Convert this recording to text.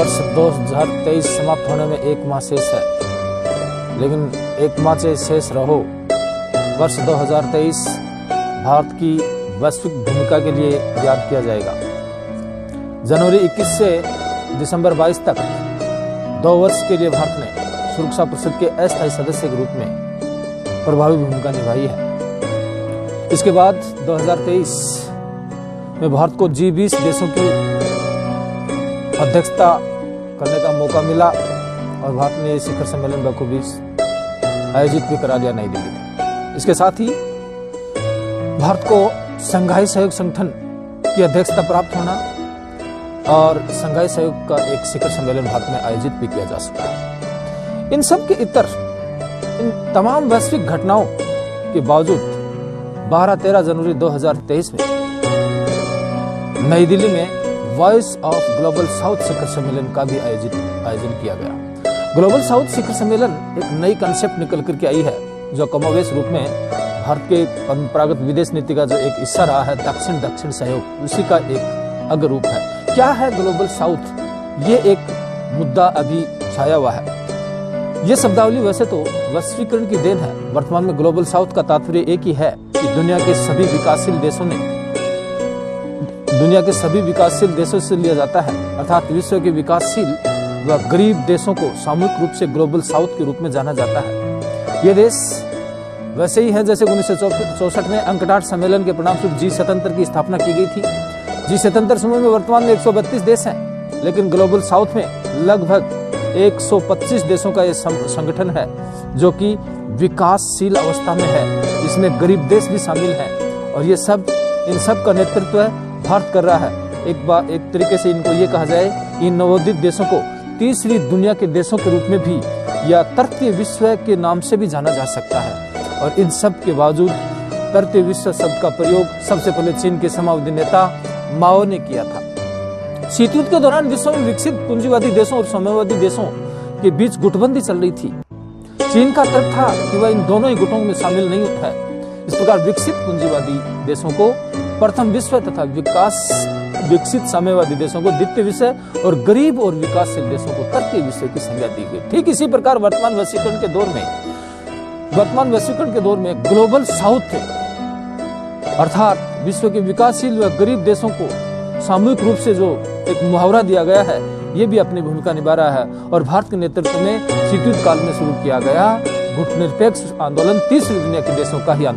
वर्ष 2023 समाप्त होने में 1 माह शेष है, लेकिन 1 माह से शेष रहो। वर्ष 2023 भारत की वैश्विक भूमिका के लिए याद किया जाएगा। जनवरी 21 से दिसंबर 22 तक 2 वर्ष के लिए भारत ने सुरक्षा परिषद के अस्थायी सदस्य के रूप में प्रभावी भूमिका निभाई है। इसके बाद 2023 में भारत को G20 देशों की अध्यक्षता करने का मौका मिला और भारत ने शिखर सम्मेलन बखूबी आयोजित भी करा लिया नई दिल्ली में। इसके साथ ही भारत को शंघाई सहयोग संगठन की अध्यक्षता प्राप्त होना और शंघाई सहयोग का एक शिखर सम्मेलन भारत में आयोजित भी किया जा सका है। इन सब के इतर इन तमाम वैश्विक घटनाओं के बावजूद 12-13 जनवरी 2023 में नई दिल्ली में वॉइस ऑफ ग्लोबल साउथ शिखर सम्मेलन का भी आयोजन किया गया। ग्लोबल साउथ शिखर सम्मेलन एक नई कंसेप्ट निकल करके आई है, जो कमोवेश रूप में भारत के परंपरागत विदेश नीति का जो एक हिस्सा रहा है, दक्षिण दक्षिण सहयोग, उसी का एक अग्र रूप है। क्या है ग्लोबल साउथ? ये एक मुद्दा अभी छाया हुआ है। ये शब्दावली वैसे तो वैश्वीकरण की देन है। वर्तमान में ग्लोबल साउथ का तात्पर्य एक ही है कि दुनिया के सभी विकासशील देशों से लिया जाता है, अर्थात विश्व के विकासशील व गरीब देशों को सामूहिक रूप से ग्लोबल साउथ के रूप में जाना जाता है। ये देश वैसे ही है जैसे 1964 में अंकटाड सम्मेलन के परिणामस्वरूप G77 की स्थापना की गई थी। G77 समूह में वर्तमान में 132 देश हैं, लेकिन ग्लोबल साउथ में लगभग 125 देशों का ये संगठन है जो कि विकासशील अवस्था में है। इसमें गरीब देश भी शामिल हैं और ये सब इन सब का नेतृत्व भारत कर रहा है। एक तरीके से इनको ये कहा जाए कि इन नवोदित देशों को तीसरी दुनिया के देशों के रूप में भी या तृतीय विश्व के नाम से भी जाना जा सकता है। और इन सब के बावजूद तृतीय विश्व शब्द का प्रयोग सबसे पहले चीन के समाजवादी नेता माओ ने किया था। शीत युद्ध के दौरान विश्व में विकसित पूंजीवादी देशों और साम्यवादी देशों के बीच गुटबंदी चल रही थी। चीन का तर्क था कि वह इन दोनों ही गुटों में शामिल नहीं होता है। इस प्रकार विकसित पूंजीवादी देशों को प्रथम विश्व तथा विकसित साम्यवादी देशों को द्वितीय विश्व और गरीब और विकासशील देशों को तृतीय विश्व की संज्ञा दी गई। ठीक इसी प्रकार वर्तमान वैश्वीकरण के दौर में ग्लोबल साउथ अर्थात विश्व के विकासशील व गरीब देशों को सामूहिक रूप से जो एक मुहावरा दिया गया है, ये भी अपनी भूमिका निभा रहा है। और भारत के नेतृत्व में शीत युद्ध काल में शुरू किया गया गुट निरपेक्ष आंदोलन तीसरी दुनिया के देशों का ही आंदोलन